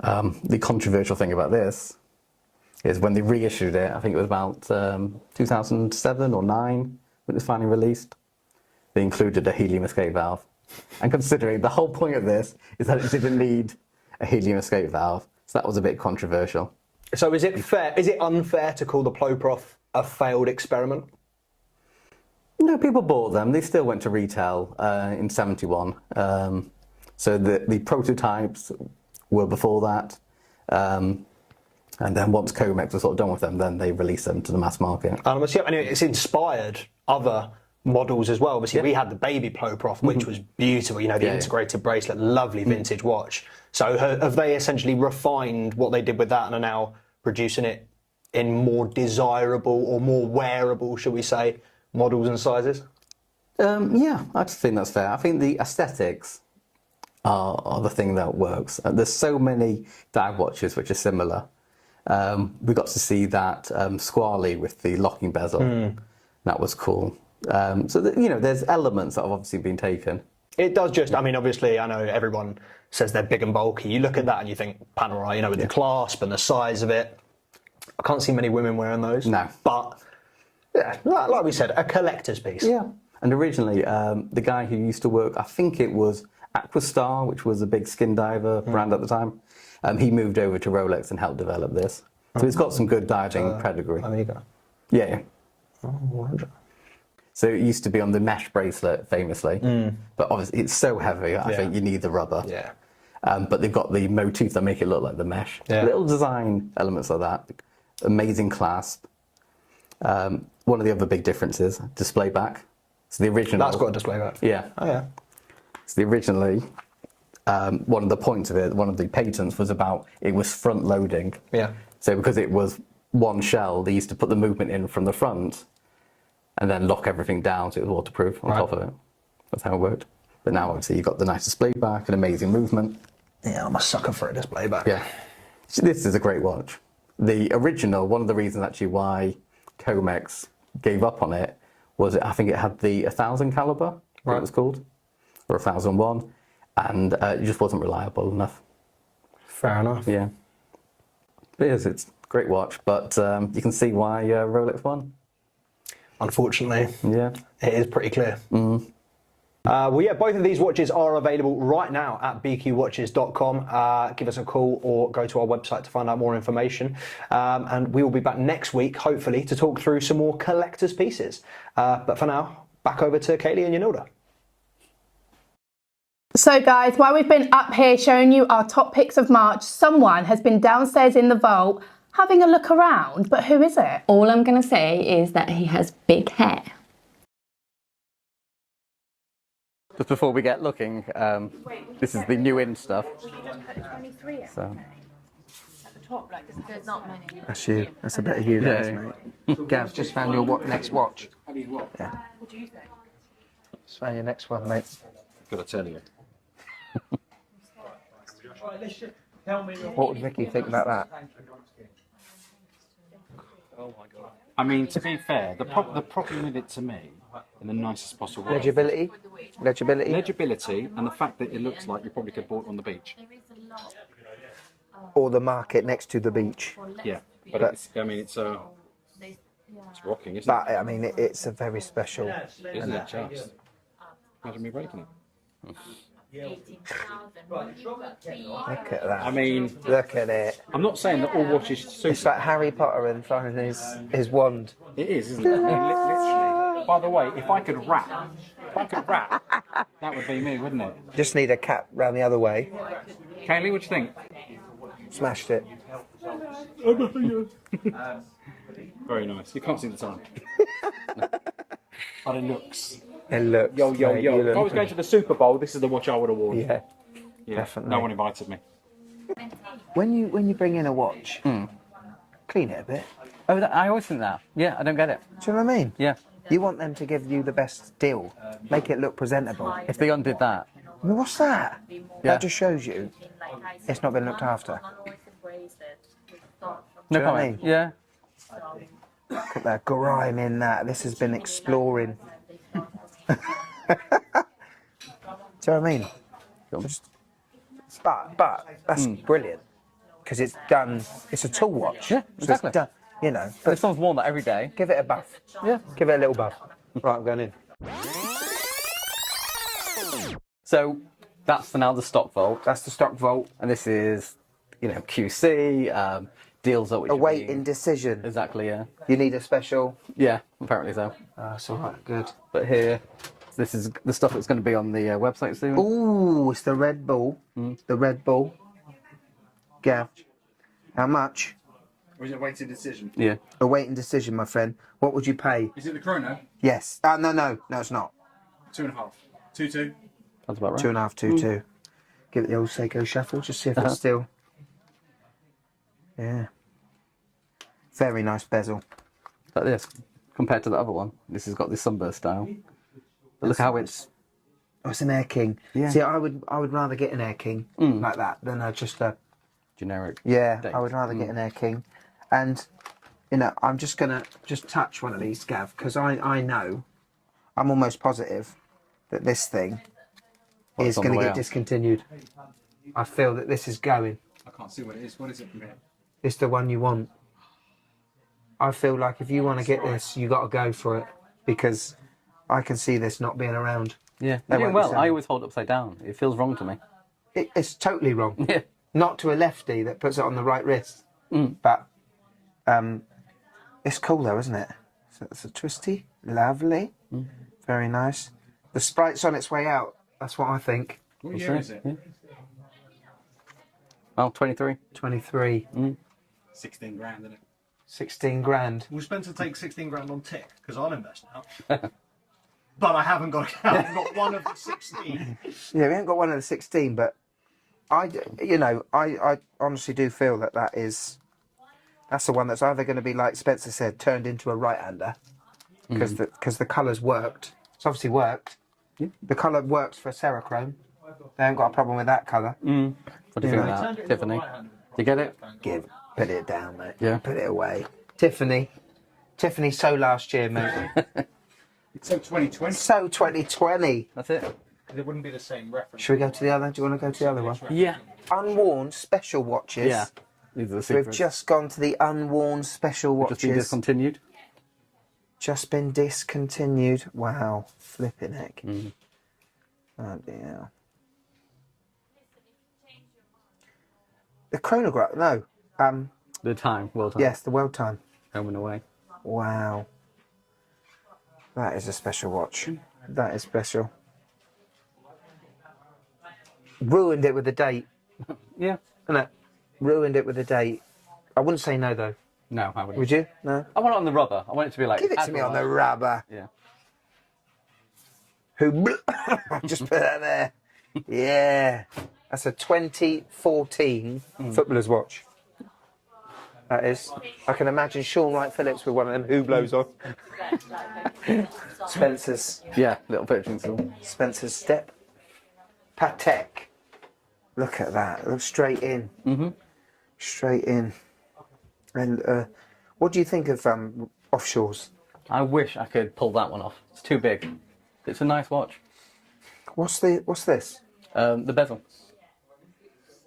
The controversial thing about this is when they reissued it, I think it was about 2007 or 9 when it was finally released, they included a helium escape valve. And considering the whole point of this is that it didn't need a helium escape valve, so that was a bit controversial. So is it unfair to call the PloProf a failed experiment? No, people bought them. They still went to retail in 71. So the prototypes were before that. And then once Comex was sort of done with them, then they released them to the mass market. It's inspired other models as well. Obviously, we had the baby PloProf, which was beautiful, the integrated bracelet, lovely vintage watch. So have they essentially refined what they did with that and are now producing it in more desirable or more wearable, should we say, models and sizes? Yeah, I think that's fair. I think the aesthetics are the thing that works. There's so many dive watches which are similar. We got to see that Squally with the locking bezel. That was cool. So there's elements that have obviously been taken. It does just, obviously, I know everyone says they're big and bulky. You look at that and you think Panerai, with the clasp and the size of it. I can't see many women wearing those. No. But, yeah, like we said, a collector's piece. Yeah. And originally, the guy who used to work, I think it was Aquastar, which was a big skin diver brand at the time, he moved over to Rolex and helped develop this. So it's got some good diving pedigree. Omega. Yeah. Oh, wonder. So it used to be on the mesh bracelet, famously, but obviously it's so heavy, I think you need the rubber. Yeah. But they've got the motifs that make it look like the mesh. Yeah. Little design elements like that. Amazing clasp. One of the other big differences, display back. So the original... That's got a display back? Yeah. Oh, yeah. So originally, one of the points of it, one of the patents was about it was front loading. Yeah. So because it was one shell, they used to put the movement in from the front and then lock everything down so it was waterproof on top of it. That's how it worked. But now obviously you've got the nice display back and amazing movement. Yeah, I'm a sucker for a display back. Yeah. So this is a great watch. The original, one of the reasons actually why Comex gave up on it was I think it had the 1000 caliber, what it was called, or 1001, and it just wasn't reliable enough. Fair enough. Yeah. It is, it's a great watch, but you can see why Rolex won. Unfortunately. Yeah. It is pretty clear. Well, yeah, both of these watches are available right now at bqwatches.com. Give us a call or go to our website to find out more information. And we will be back next week, hopefully, to talk through some more collector's pieces. But for now, back over to Kaylee and Yanilda. So guys, while we've been up here showing you our top picks of March, someone has been downstairs in the vault having a look around, but who is it? All I'm going to say is that he has big hair. Just before we get looking, this is the new in stuff. Will you just put 23 in? So. At the top, like, there's not many. That's you. That's a bit of you, there, mate. Gav, just found your next watch. Yeah. What do you think? Just found your next one, mate. Gotta tell you. What would Vicky think about that? I mean, to be fair, the problem with it to me, in the nicest possible way, Legibility, and the fact that it looks like you probably could have bought it on the beach. Or the market next to the beach. Yeah, but it's rocking, isn't it? But I mean, it's a very special. Isn't it just? Imagine me breaking it. Look at that. I mean, look at it. I'm not saying that all watches super. It's like Harry Potter and finding his wand. It is, isn't it? I mean, literally. By the way, if I could rap, that would be me, wouldn't it? Just need a cap round the other way. Kaylee, what do you think? Smashed it. Very nice. You can't see the time. But it looks It looks. Yo, yo, mate, yo. you If I look- was going to the Super Bowl, this is the watch I would have worn. Yeah. Yeah, definitely. No one invited me. When you bring in a watch, clean it a bit. Oh, I always think that. Yeah, I don't get it. Do you know what I mean? Yeah. You want them to give you the best deal, make it look presentable. If they undid that, I mean, what's that? Yeah. That just shows you it's not been looked after. no Do you know what I comment. mean? Yeah. Put that grime in that. This has been exploring. Do you know what I mean? Just- But that's brilliant because it's done. It's a tool watch. Yeah, So exactly. it's done, you know, But but if someone's worn that every day, give it a buff. yeah. Give it a little buff. Right, I'm going in. So that's now the stock vault, That's the stock vault. and this is, QC deals at which are Awaiting being- decision. Exactly. Yeah. You need a special. Yeah. Apparently so. That's all right. Good. But here, this is the stuff that's going to be on the website soon. Ooh, it's the Red Bull. The Red Bull. Gav, how much? Or is it waiting decision? Yeah. Awaiting decision, my friend. What would you pay? Is it the chrono? Yes. No, it's not. 2.5. 2.2. That's about right. 2.5, 2.2. Give it the old Seiko shuffle, just see if it's still. Yeah. Very nice bezel. Like this, compared to the other one, this has got this sunburst style. But look how it's. Oh, it's an Air King. Yeah. See, I would rather get an Air King like that than just a. Generic. Yeah, date. I would rather get an Air King, and I'm just gonna touch one of these, Gav, because I know, I'm almost positive that this thing Well, is it's on going the to way get out. discontinued. I feel that this is going. I can't see what it is. What is it from here? It's the one you want. I feel like if you want to get this, you got to go for it because I can see this not being around. Yeah. They You're doing won't be well. selling. I always hold it upside down. It feels wrong to me. It's totally wrong. Yeah. Not to a lefty that puts it on the right wrist, but it's cool though, isn't it? So it's a twisty, lovely, very nice. The Sprite's on its way out. That's what I think. What year is it? Yeah. Oh, 23. 23, 16 grand, isn't it? 16 grand. Will Spencer take 16 grand on tick? Because I'll invest now. But I haven't got one of the 16. Yeah, we haven't got one of the 16, but I honestly do feel that's the one that's either going to be, like Spencer said, turned into a right-hander because the colour's worked. It's obviously worked. Yeah. The colour works for Cerachrome. They haven't got a problem with that colour. What do you think of that, Tiffany? Do you get it? Put it down, mate. Yeah. Put it away. Tiffany so last year, mate. It's so 2020. So 2020. That's it. It wouldn't be the same reference. Should we go to the other? Do you want to go to the other one? Yeah. Unworn special watches. Yeah. These are the We've secrets. just gone to the unworn special Just been watches. discontinued. Just been discontinued. Wow. Flipping heck. Oh dear. The chronograph. No. The time, world time. Yes, the world time. Home and away. Wow. That is a special watch. That is special. Ruined it with the date, Yeah. isn't it? Ruined it with the date. I wouldn't say no though. No, I wouldn't. Would you? No. I want it on the rubber. I want it to be like. Give it to me on the rubber. Yeah. Who? Just put that there. Yeah. That's a 2014 footballer's watch. That is. I can imagine Sean Wright Phillips with one of them Hublots on. Spencer's Yeah, little pitching tool. step. Patek. Look at that. Look straight in. Straight in. And what do you think of offshores? I wish I could pull that one off. It's too big. It's a nice watch. What's this? The bezel.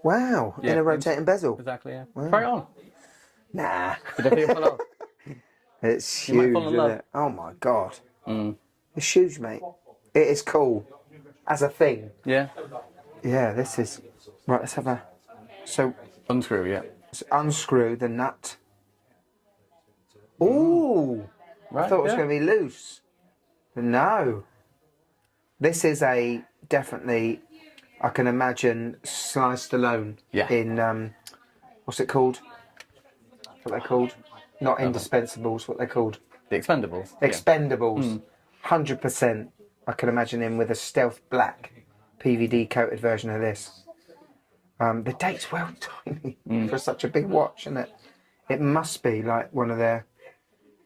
Wow, Yeah, in a rotating bezel. Exactly, yeah. Try it on. Nah, Did I feel pull off? it's You might huge, fall in isn't love. it? Oh my god, it's huge, mate. It is cool as a thing. Yeah. Yeah, this is right. Let's have a. So Unscrew, yeah. let's unscrew the nut. Ooh, Right. I thought it was yeah. going to be loose. No, this is a definitely. I can imagine Sly Stallone Yeah. in what's it called? What they're called? Not Indispensables. What they're called? The Expendables. Yeah. Expendables. 100%. I can imagine him with a stealth black PVD coated version of this. The date's well tiny for such a big watch, isn't it? It must be like one of their,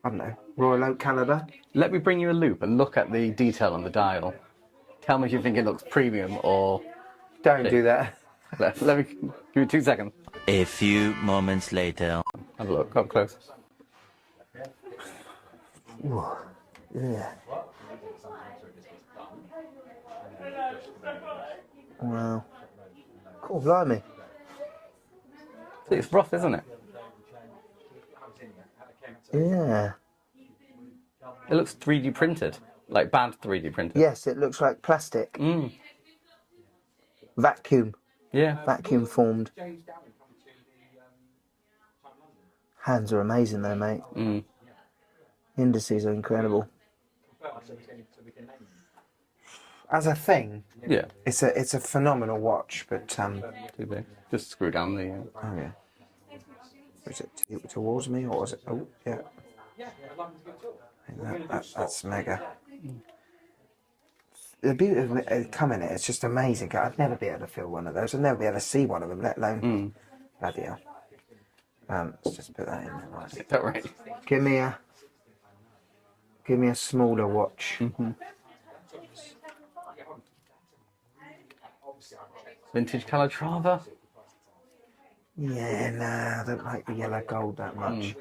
I don't know, Royal Oak caliber. Let me bring you a loop and look at the detail on the dial. Tell me if you think it looks premium or... Don't do that. Let me... Give me 2 seconds. A few moments later. Have a look, up close. Yeah. Wow. Cool, blimey. See, it's rough, isn't it? Yeah. It looks 3D printed. Like bad 3D printed. Yes, it looks like plastic. Vacuum. Yeah. Vacuum formed. Hands are amazing though, mate. Indices are incredible. As a thing, Yeah. it's a phenomenal watch, but Too big. Just screw down the... oh yeah. Was it towards me or was it? Oh yeah. That's mega. The beauty of it coming in, it's just amazing. I'd never be able to feel one of those. I'd never be able to see one of them, let alone bloody hell. Let's just put that in there. Right. Don't worry. Give me a smaller watch. Vintage Calatrava. Yeah, nah, I don't like the yellow gold that much.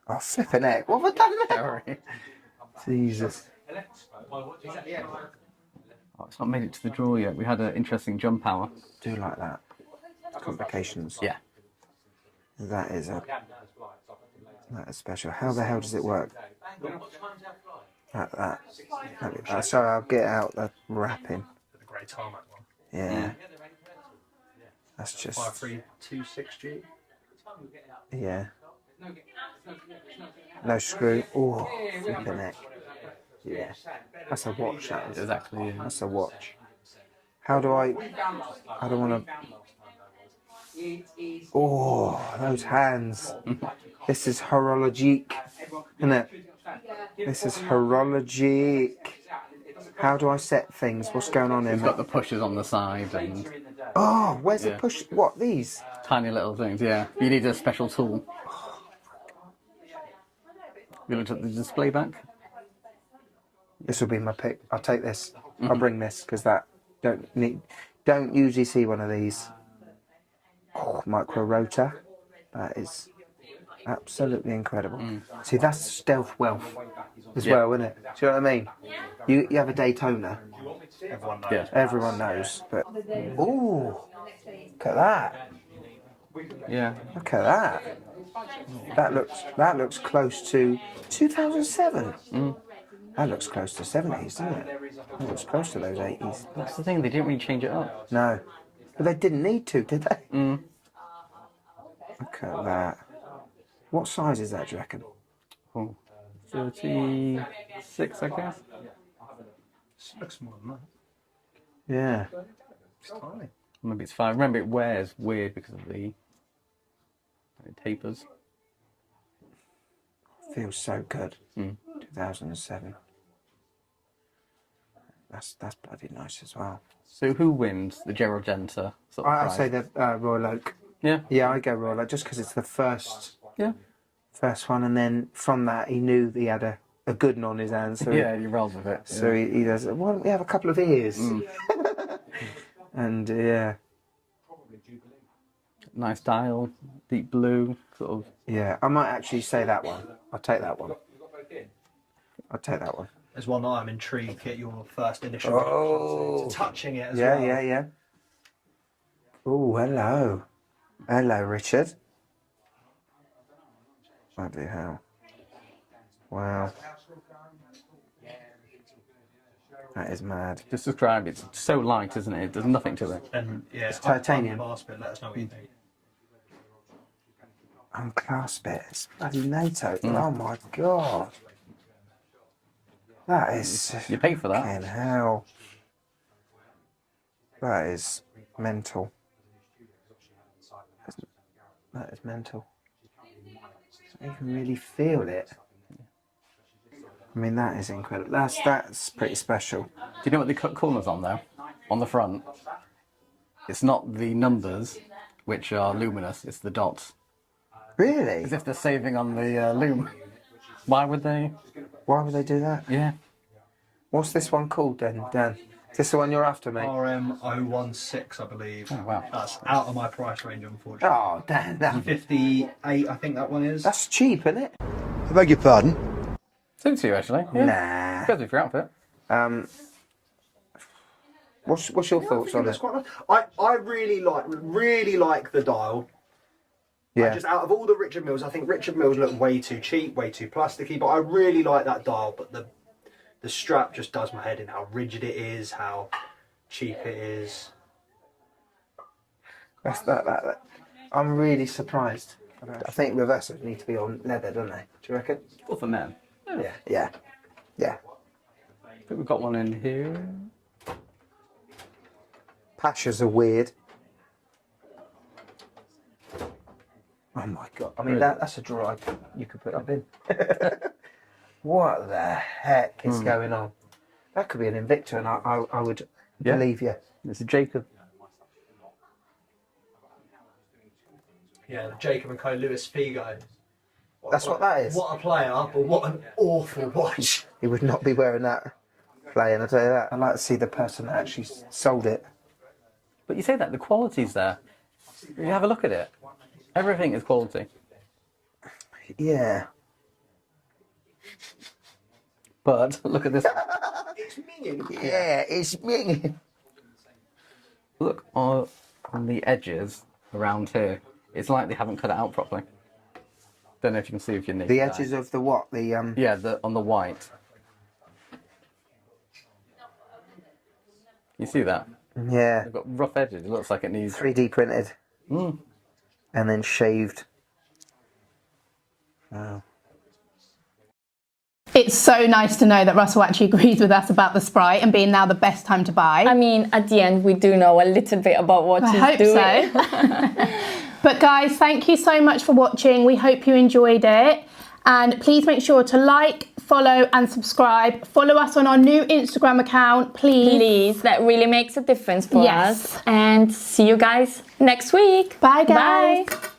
Oh, flipping heck. What have I done there? Sorry. Jesus. Oh, it's not made it to the drawer yet. We had an interesting jump hour. Do like that. Complications. Yeah. That is special. How the hell does it work? So I'll get out the wrapping. Yeah. That's just 5326G. yeah. No screw. Oh, flipping heck. Yeah. That's a watch, that is. Exactly. Yeah. That's a watch. How do I don't want to... Oh, those hands. This is horologique, isn't it? This is horologique. How do I set things? What's going on You've here? got the pushes on the side and Oh, where's the push? What, these? tiny little things, yeah. You need a special tool. You looked at the display back? This will be my pick. I'll take this. I'll bring this because don't usually see one of these. Oh, micro rotor. That is absolutely incredible. See, that's stealth wealth as well, isn't it? Do you know what I mean? You have a Daytona. Yeah. Everyone knows, but ooh, look at that! Yeah. Look at that! That looks close to 2007. That looks close to 70s, doesn't it? That looks close to those 80s. That's the thing, they didn't really change it up. No, but they didn't need to, did they? Look at that. What size is that, do you reckon? Oh, 36, I guess. Looks more than that. Yeah. It's tiny. Maybe it's 5. Remember, it wears weird because of the it tapers. Feels so good. 2007. That's bloody nice as well. So who wins the Gerald Genter sort of I'd prize? say the Royal Oak. Yeah. Yeah, I go Royal Oak just because it's the first Yeah. one, and then from that he knew he had a good one on his hands. So Yeah, he rolls with it. So he does. Why don't we have a couple of ears? And yeah, Nice dial, deep blue, sort of. yeah. I might actually say that one. I'll take that one. I'll take that one. There's one that I'm intrigued at your first initial Oh. reaction to touching it as Yeah, well. yeah, yeah. Oh, hello. Hello, Richard. Bloody hell. Wow. That is mad. Just describe it. It's so light, isn't it? There's nothing to it. And yeah, It's titanium. Unclasp it, let us know what you think. Unclasp it. It's bloody NATO. Oh my god. That is... You pay for that. Fucking hell. That is mental. That is mental. I don't even really feel it. I mean, that is incredible. That's pretty special. Do you know what they cut corners on though? On the front, it's not the numbers which are luminous; it's the dots. Really? As if they're saving on the loom. Why would they? Why would they do that? Yeah. What's this one called then, Dan? Is this the one you're after, mate? RM016, I believe. Oh wow. That's out of my price range, unfortunately. Oh, Dan. 58, I think that one is. That's cheap, isn't it? I beg your pardon? Suits you actually. Yeah. Nah. Goes with your outfit. What's your thoughts on it? I really like the dial. Yeah. Just out of all the Richard Milles, I think Richard Milles look way too cheap, way too plasticky. But I really like that dial. But the strap just does my head in. How rigid it is, how cheap it is. That's that. I'm really surprised. I think reversers need to be on leather, don't they? Do you reckon? Well, for men. Yeah. I think we've got one in here. Pashas are weird. Oh my god! I mean, that's a drawer you could put up in. What the heck is going on? That could be an Invicta, and I would believe you. It's a Jacob. Yeah, the Jacob and Co. Louis Figo. That's what that is. What a player, but what an awful watch. He would not be wearing that playing, I'll tell you that. I'd like to see the person that actually sold it. But you say that the quality's there. You have a look at it. Everything is quality. Yeah. But look at this. It's minging. Yeah, it's minging. Look on the edges around here. It's like they haven't cut it out properly. Don't know if you can see if you're naked. The edges of the what? The Yeah, on the white. You see that? Yeah. They've got rough edges. It looks like it needs 3D printed. And then shaved. Wow. It's so nice to know that Russell actually agrees with us about the Sprite and being now the best time to buy. I mean, at the end, we do know a little bit about what I he's hope doing. so. But guys, thank you so much for watching. We hope you enjoyed it. And please make sure to like, follow and subscribe. Follow us on our new Instagram account, please. Please, that really makes a difference for Yes. us. And see you guys next week. Bye, guys. Bye.